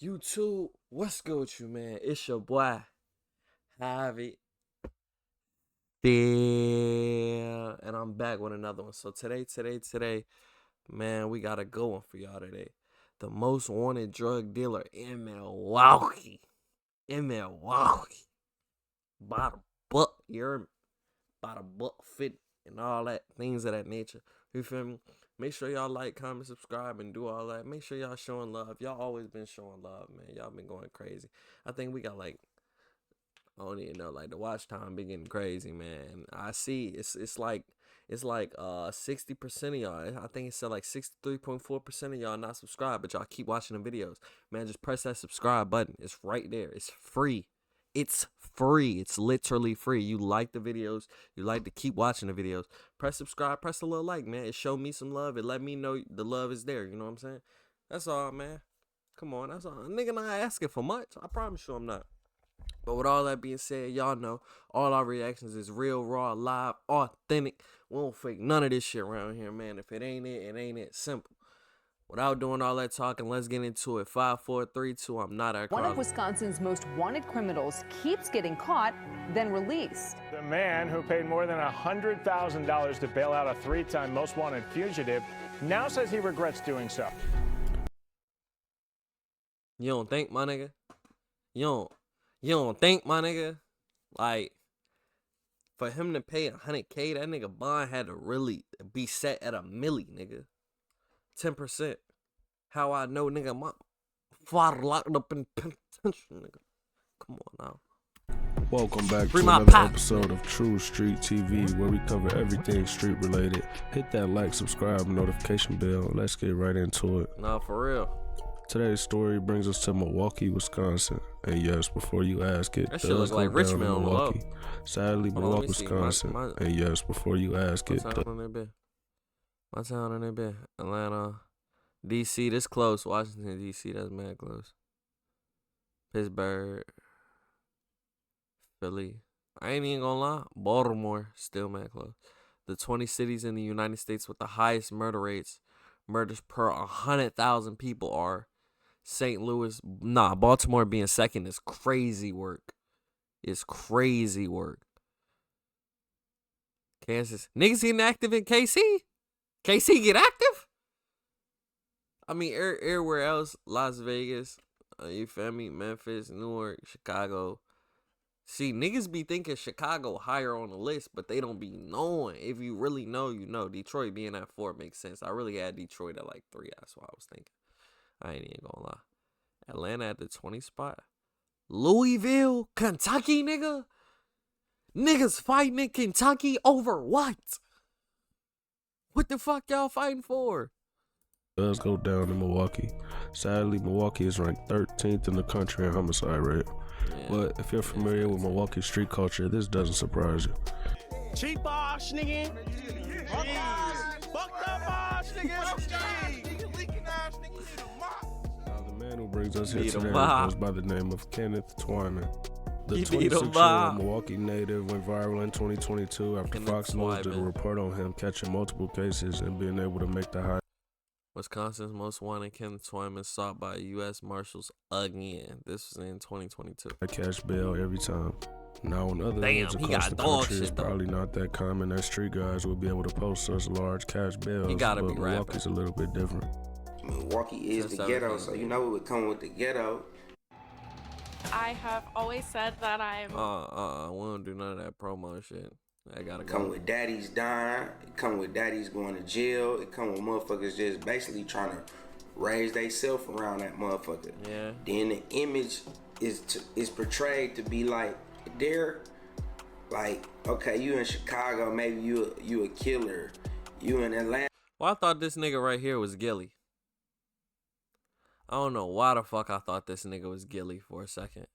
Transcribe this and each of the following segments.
YouTube, what's good with you, man? It's your boy, Javi. Yeah, and I'm back with another one. So today, man, we got a good one for y'all today. The most wanted drug dealer in Milwaukee. By the buck, you heard me? By the buck fit and all that, things of that nature. You feel me? Make sure y'all like, comment, subscribe, and do all that. Make sure y'all showing love. Y'all always been showing love, man. Y'all been going crazy. I think we got I don't even know, the watch time been getting crazy, man. I see it's like 60% of y'all. I think it said 63.4% of y'all not subscribed, but y'all keep watching the videos. Man, just press that subscribe button. It's right there. It's free. It's free. It's literally free. You like the videos. You like to keep watching the videos. Press subscribe. Press a little like, man. It showed me some love. It let me know the love is there. You know what I'm saying? That's all, man. Come on. That's all. Nigga not asking for much. I promise you I'm not. But with all that being said, y'all know all our reactions is real, raw, live, authentic. We don't fake none of this shit around here, man. If it ain't it, it ain't it. Simple. Without doing all that talking, let's get into it. 5, 4, 3, 2. I'm not our One of Wisconsin's most wanted criminals keeps getting caught, then released. The man who paid more than $100,000 to bail out a 3-time most wanted fugitive now says he regrets doing so. You don't think, my nigga? You don't think, my nigga? For him to pay $100K, that nigga bond had to really be set at $1 million, nigga. 10%. How I know, nigga, my father locked up in penitentiary, nigga. Come on now. Welcome back to my another pop, episode of True Street TV, where we cover everything street related. Hit that like, subscribe, notification bell. Let's get right into it. Nah, for real. Today's story brings us to Milwaukee, Wisconsin. And yes, before you ask it, That shit looks like Richmond on the low. Sadly, Milwaukee, Wisconsin. And yes, before you ask it, My town on that bit. Atlanta, DC, this close. Washington, DC, that's mad close. Pittsburgh, Philly. I ain't even gonna lie. Baltimore, still mad close. The 20 cities in the United States with the highest murders per 100,000 people are St. Louis. Baltimore being second is crazy work. It's crazy work. Kansas. Niggas getting active in KC? KC get active? I mean, everywhere else, Las Vegas, you feel me? Memphis, Newark, Chicago. See, niggas be thinking Chicago higher on the list, but they don't be knowing. If you really know, you know. Detroit being at 4 makes sense. I really had Detroit at 3. That's what I was thinking. I ain't even gonna lie. Atlanta at the 20 spot. Louisville, Kentucky, nigga. Niggas fighting in Kentucky over what? What the fuck y'all fighting for? does go down in Milwaukee. Sadly, Milwaukee is ranked 13th in the country in homicide rate. Yeah. But if you're familiar with Milwaukee street culture, this doesn't surprise you. Cheap ass nigga. Fucked up ass nigga. Leaking ass nigga. Now, the man who brings us here Need a today mop. goes by the name of Kenneth Twyman. The You need a 26-year-old mop. Milwaukee native went viral in 2022 after Kenneth Fox News did a Twyman. report on him catching multiple cases and being able to make the high. Wisconsin's most wanted Kenneth Twyman sought by U.S. Marshals again. This was in 2022. Cash bail every time. Now, in other Damn, areas he across got the dog country, it's shit, though. probably not that common that street guys will be able to post such large cash bails. He gotta but be Milwaukee's a little bit different. Milwaukee is the ghetto, so you know it would come with the ghetto. I have always said that I'm We don't do none of that promo shit. I gotta Come go. with daddies dying. It come with daddies going to jail. It come with motherfuckers just basically trying to raise theyself around that motherfucker. Yeah. Then the image is portrayed to be like they're like, okay, you in Chicago, maybe you a killer. You in Atlanta. Well, I thought this nigga right here was Gilly. I don't know why the fuck I thought this nigga was Gilly for a second.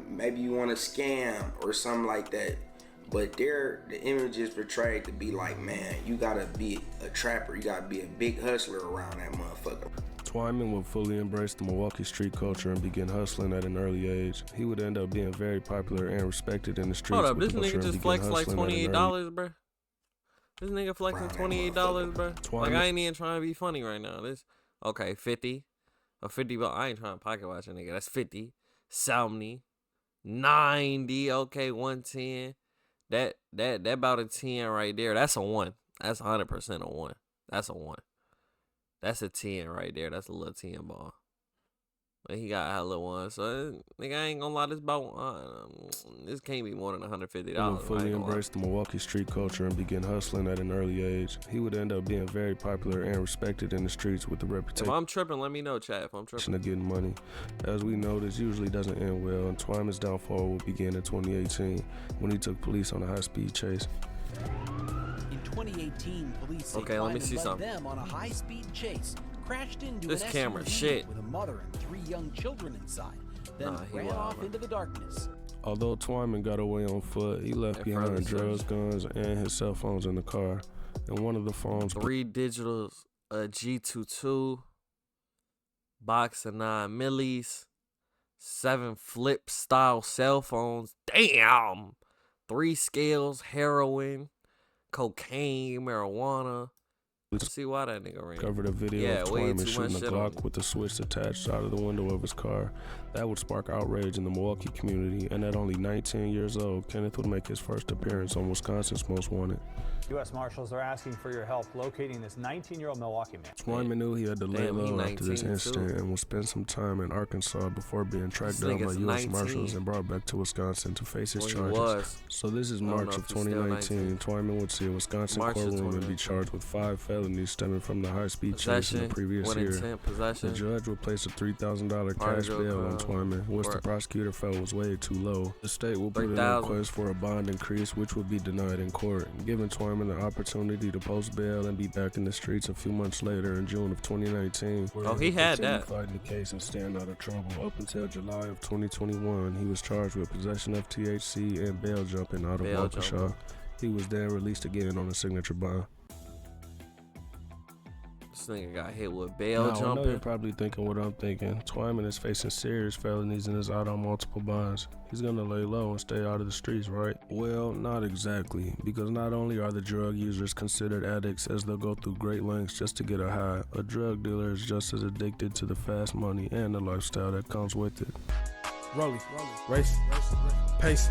Maybe you want to scam or something like that. But the image is portrayed to be like, man, you gotta be a trapper. You gotta be a big hustler around that motherfucker. Twyman would fully embrace the Milwaukee street culture and begin hustling at an early age. He would end up being very popular and respected in the streets. Hold up, with this culture nigga and just began flexed like hustling at an early- $28, bro. This nigga flexing Around that $28, bro. Twyman- Like, I ain't even trying to be funny right now. Okay, 50. A 50, but I ain't trying to pocket watch a nigga. That's 50. 70. 90. Okay, 110. That about a 10 right there. That's a 1. That's 100% a 1. That's a 1. That's a 10 right there. That's a little 10 ball. But he got a little one. So, nigga, I ain't gonna lie. This can't be more than $150. He would fully embrace the Milwaukee street culture and begin hustling at an early age. He would end up being very popular and respected in the streets with the reputation. If I'm tripping, let me know, chat. If I'm tripping. Of getting money. As we know, this usually doesn't end well, and Twyman's downfall would begin in 2018 when he took police on a high-speed chase. In 2018, police say okay, let me Twyman see led something. them on a high-speed chase, crashed into This an camera SUV shit. with a mother and 3 young children inside, then he ran wild, off man. into the darkness. Although Twyman got away on foot, he left behind drugs, guns, and his cell phones in the car. And one of the phones... 3 digitals, a G22, box of 9 millis, 7 flip style cell phones. Damn! 3 scales, heroin, cocaine, marijuana. Let's see why that nigga ran. Covered a video of Twyman shooting a Glock with a switch attached out of the window of his car. That would spark outrage in the Milwaukee community, and at only 19 years old, Kenneth would make his first appearance on Wisconsin's Most Wanted. U.S. Marshals are asking for your help locating this 19-year-old Milwaukee man. Twyman knew he had to lay low after this incident and will spend some time in Arkansas before being tracked down by U.S. Marshals and brought back to Wisconsin to face his charges. So this is March of 2019. Twyman would see a Wisconsin courtroom and be charged with 5 felonies stemming from the high-speed chase in the previous year. The judge would place a $3,000 cash bail on Twyman, which the prosecutor felt was way too low. The state will put in a request for a bond increase, which would be denied in court, giving Twyman the opportunity to post bail and be back in the streets a few months later in June of 2019. Oh, he had that. Fighting the case and staying out of trouble. Up until July of 2021, he was charged with possession of THC and bail jumping out of Waukesha. He was then released again on a signature bond. This nigga got hit with bail I know jumping. you're probably thinking what I'm thinking. Twyman is facing serious felonies and is out on multiple bonds. He's gonna lay low and stay out of the streets, right? Well, not exactly, because not only are the drug users considered addicts as they'll go through great lengths just to get a high, a drug dealer is just as addicted to the fast money and the lifestyle that comes with it. Rolling, race, pace,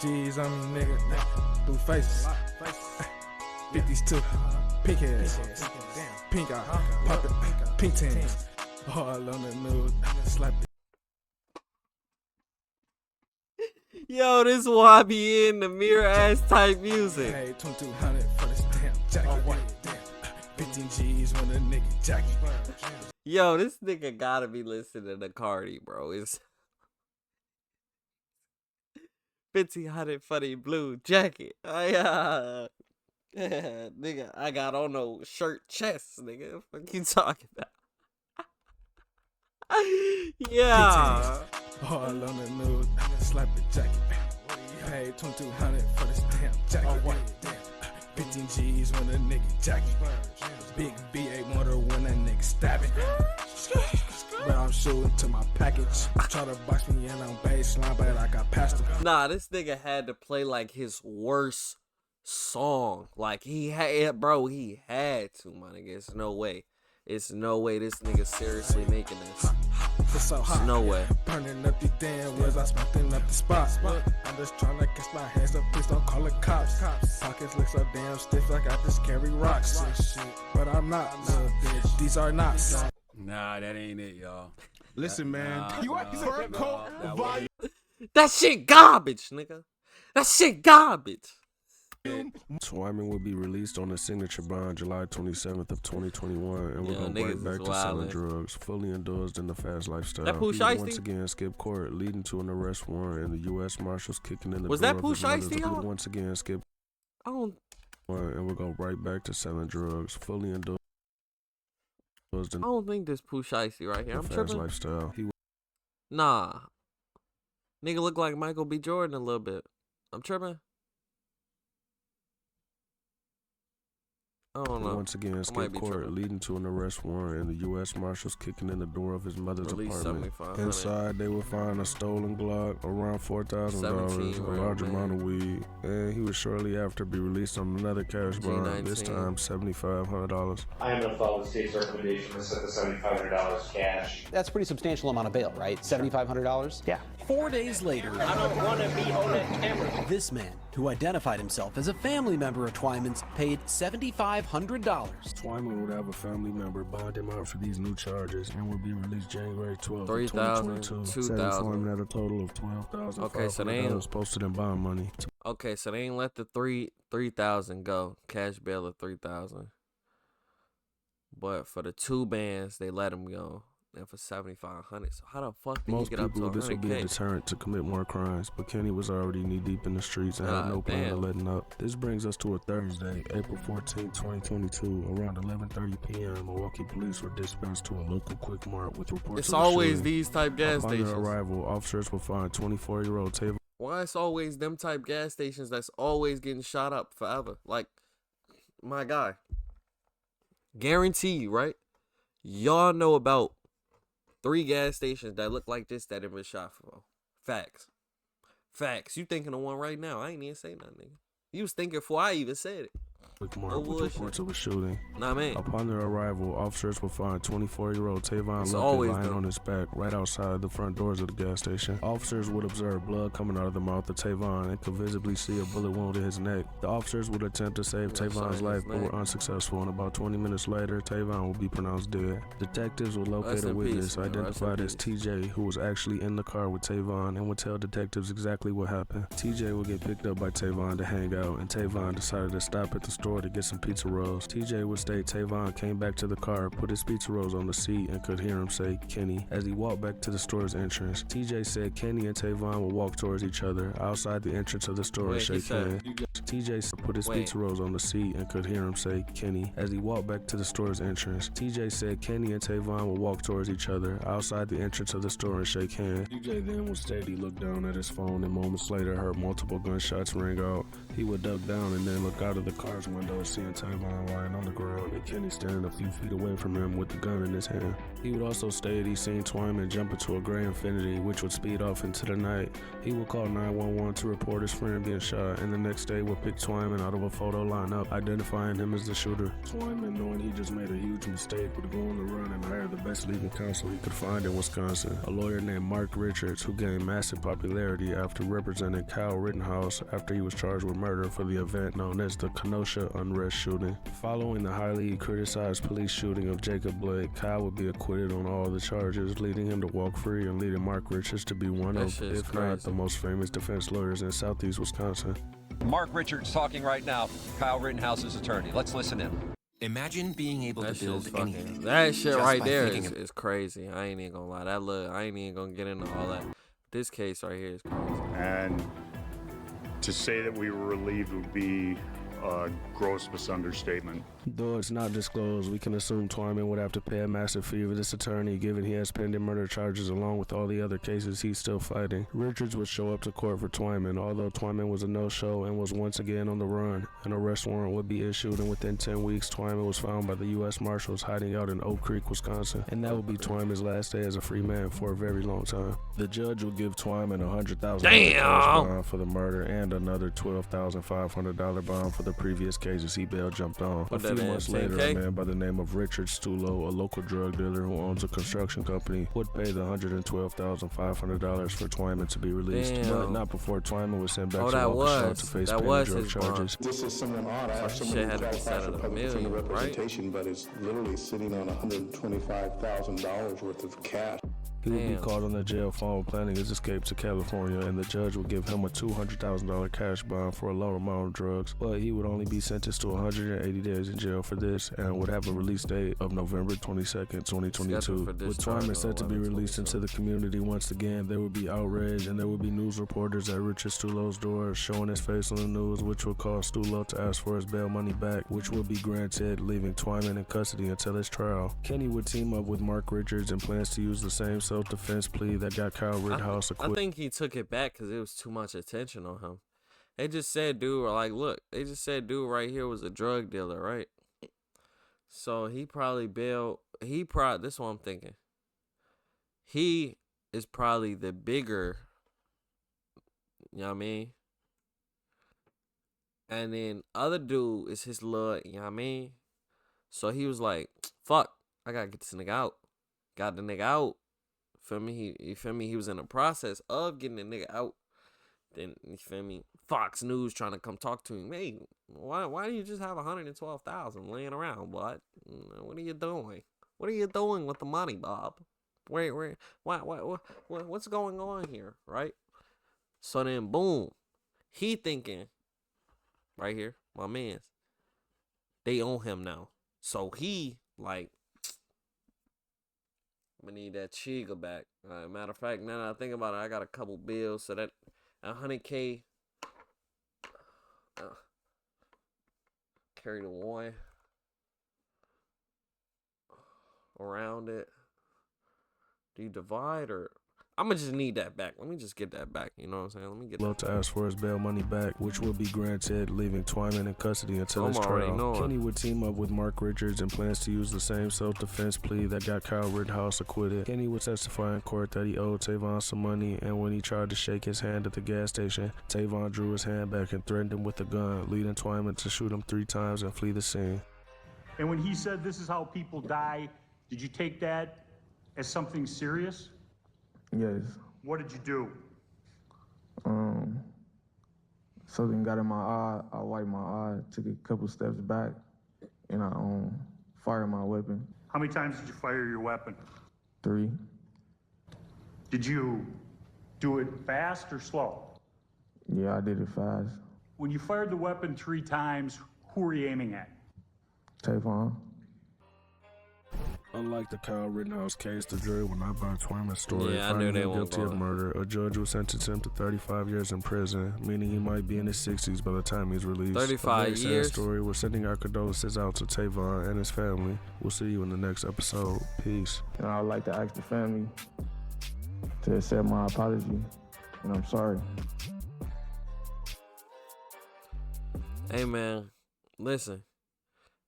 G's on me, nigga, blue faces, 50s too, pink heads, pink eye, pop it, pink tans, all on the nude, slap it. Yo, this why I be in the mirror ass type music. Hey, 2200 for this damn jacket, 15 G's when a nigga jacket. Yo, this nigga gotta be listening to Cardi, bro. It's 1500 for the blue jacket. Nigga, I got on no shirt chest, nigga. What you talking about? Yeah. All on the nude, slap the jacket. Hey, 2200 for this damn jacket. 15 G's when a nigga jacket. Big B8 motor when a nigga stabbing. But I'm shooting to my package. Try to box me in on baseline, but I got past him. Nah, this nigga had to play like his worst song. Like he had, bro, he had to, my nigga. It's no way. It's no way this nigga seriously making this. It's so hot. It's no way. Burning up these damn wheels, I smoking up the spot. I'm just trying to catch my hands up, please don't call the cops. Pockets look so damn stiff, like I just carry rocks. But I'm not, little bitch. These are not. Nah, that ain't it, y'all. Listen, man. That shit garbage, nigga. That shit garbage. Twyman will be released on a signature bond July 27th of 2021, and we're going right back to selling drugs, fully indulged in the fast lifestyle. That Pooh He Shiesty? once again skip court, leading to an arrest warrant, and the U.S. Marshals kicking in the Was door that of Pooh his mother's Shiesty, y'all? once again skip I don't. and we're going right back to selling drugs, fully indulged in I don't think this Pooh Shiesty right here. the I'm fast tripping. lifestyle. Nah. Nigga look like Michael B. Jordan a little bit. I'm tripping. I don't and know. once again escaped court, leading to an arrest warrant and the U.S. Marshals kicking in the door of his mother's apartment. Inside, they would find a stolen Glock, around $4,000, a large amount of weed, and he would shortly after be released on another cash bond, this time $7,500. I am going to follow the state's recommendation to set the $7,500 cash. That's a pretty substantial amount of bail, right? $7,500? Yeah. 4 days later, I don't want to be on that camera. This man, who identified himself as a family member of Twyman's, paid $7,500. Twyman would have a family member bond him out for these new charges and would be released January 12th, 3,000, 2,000. At a total of $12,500 okay, so they ain't posted in bond money. Okay, so they ain't let the 3,000 go. Cash bail of 3,000. But for the 2 bands, they let him go. And for $7,500. So how the fuck did he get up to 100K? This would be a deterrent to commit more crimes, but Kenny was already knee deep in the streets and had no plan of letting up. This brings us to a Thursday, April 14, 2022. Around 11:30 p.m., Milwaukee police were dispatched to a local Quick Mart with reports. It's always these type gas stations. Upon their arrival, officers will find 24-year-old Tavon. Why it's always them type gas stations that's always getting shot up forever? Like, my guy, guarantee you, right? Y'all know about 3 gas stations that look like this that have been shot for. Facts. You thinking of one right now. I ain't even say nothing, nigga. You was thinking before I even said it. With reports of a shooting. Nah, man. Upon their arrival, officers will find 24-year-old Tavon lying on his back right outside the front doors of the gas station. Officers would observe blood coming out of the mouth of Tavon and could visibly see a bullet wound in his neck. The officers would attempt to save Tavon's life but were unsuccessful, and about 20 minutes later, Tavon will be pronounced dead. Detectives will locate a witness identified as TJ, who was actually in the car with Tavon, and would tell detectives exactly what happened. TJ will get picked up by Tavon to hang out, and Tavon decided to stop at the store to get some pizza rolls. TJ would state Tavon came back to the car, put his pizza rolls on the seat, and could hear him say Kenny as he walked back to the store's entrance. TJ said Kenny and Tavon would walk towards each other outside the entrance of the store and shake hands. TJ put his pizza rolls on the seat and could hear him say Kenny as he walked back to the store's entrance. TJ said Kenny and Tavon would walk towards each other outside the entrance of the store and shake hands. TJ then would state he looked down at his phone and moments later heard multiple gunshots ring out. He would duck down and then look out of the car's window, seeing Tavon lying on the ground and Kenny standing a few feet away from him with the gun in his hand. He would also state he seen Twyman jump into a gray Infiniti, which would speed off into the night. He would call 911 to report his friend being shot, and the next day would pick Twyman out of a photo lineup, identifying him as the shooter. Twyman, knowing he just made a huge mistake, would go on the run and hire the best legal counsel he could find in Wisconsin, a lawyer named Mark Richards, who gained massive popularity after representing Kyle Rittenhouse after he was charged with murder for the event known as the Kenosha Unrest shooting. Following the highly criticized police shooting of Jacob Blake, Kyle would be acquitted on all the charges, leading him to walk free and leading Mark Richards to be one of, if not the most famous defense lawyers in Southeast Wisconsin. Mark Richards talking right now, Kyle Rittenhouse's attorney. Let's listen in. Imagine being able to build anything. That shit right there is crazy. I ain't even gonna lie. I ain't even gonna get into all that. This case right here is crazy. And to say that we were relieved would be a gross misunderstatement. Though it's not disclosed, we can assume Twyman would have to pay a massive fee for this attorney, given he has pending murder charges along with all the other cases he's still fighting. Richards would show up to court for Twyman, although Twyman was a no-show and was once again on the run. An arrest warrant would be issued, and within 10 weeks, Twyman was found by the U.S. Marshals hiding out in Oak Creek, Wisconsin, and that would be Twyman's last day as a free man for a very long time. The judge would give Twyman $100,000 bond for the murder and another $12,500 bond for the previous cases he bail jumped on. A few months later, a man by the name of Richard Stulo, a local drug dealer who owns a construction company, would pay the $112,500 for Twyman to be released, but not before Twyman was sent back to Waukesha to face pending drug charges. This is somewhat odd. I have someone who qualifies for public defender representation, but is literally sitting on $125,000 worth of cash. He would be called on the jail phone planning his escape to California, and the judge would give him a $200,000 cash bond for a low amount of drugs, but he would only be sentenced to 180 days in jail for this and would have a release date of November 22nd, 2022. With Twyman set to be released into the community once again, there would be outrage and there would be news reporters at Richard Stulo's door showing his face on the news, which would cause Stulo to ask for his bail money back, which would be granted, leaving Twyman in custody until his trial. Kenny would team up with Mark Richards and plans to use the same self-defense plea that got Kyle Rittenhouse acquitted. I think he took it back because it was too much attention on him. They just said dude right here was a drug dealer, right? So he probably bailed. This is what I'm thinking. He is probably the bigger, you know what I mean? And then other dude is his little, you know what I mean? So he was like, fuck, I gotta get this nigga out. Got the nigga out. Feel me? You feel me? He was in the process of getting the nigga out. Then, you feel me? Fox News trying to come talk to him. Hey, why do you just have 112,000 laying around, bud? What are you doing? What are you doing with the money, Bob? What's going on here, right? So then, boom, he thinking, right here, my man's, they own him now. So he, like, I'm gonna need that Chiga back. Matter of fact, now that I think about it, I got a couple bills, so that 100K, carry the one around it. Do you divide or? I'm gonna just need that back. Let me just get that back. You know what I'm saying? Let me get that to ask for his bail money back, which will be granted, leaving Twyman in custody until his trial. Kenny would team up with Mark Richards and plans to use the same self-defense plea that got Kyle Rittenhouse acquitted. Kenny would testify in court that he owed Tavon some money, and when he tried to shake his hand at the gas station, Tavon drew his hand back and threatened him with a gun, leading Twyman to shoot him 3 times and flee the scene. And when he said, "This is how people die," did you take that as something serious? Yes. What did you do? Something got in my eye. I wiped my eye, took a couple steps back, and I fired my weapon. How many times did you fire your weapon? 3. Did you do it fast or slow? Yeah, I did it fast. When you fired the weapon 3 times, who were you aiming at? Tavon. Unlike the Kyle Rittenhouse case, the jury will not buy Twyman's story. Yeah, I knew they him won't guilty of murder. A judge will sentence him to 35 years in prison, meaning he might be in his 60s by the time he's released. 35 years. Sad story. We're sending our condolences out to Tavon and his family. We'll see you in the next episode. Peace. And I would like to ask the family to accept my apology, and I'm sorry. Hey, man, listen.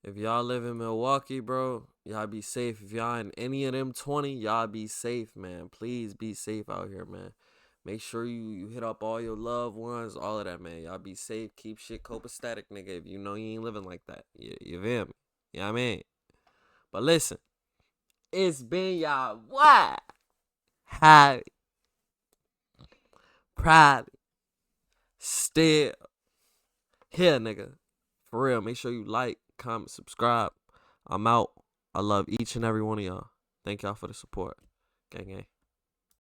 If y'all live in Milwaukee, bro, y'all be safe. If y'all in any of them 20, y'all be safe, man. Please be safe out here, man. Make sure you hit up all your loved ones, all of that, man. Y'all be safe. Keep shit copacetic, nigga, if you know you ain't living like that. You feel me? You know what I mean? But listen, it's been y'all what? Happy, proud, still here, nigga. For real, make sure you like, comment, subscribe. I'm out. I love each and every one of y'all. Thank y'all for the support. Gang, gang.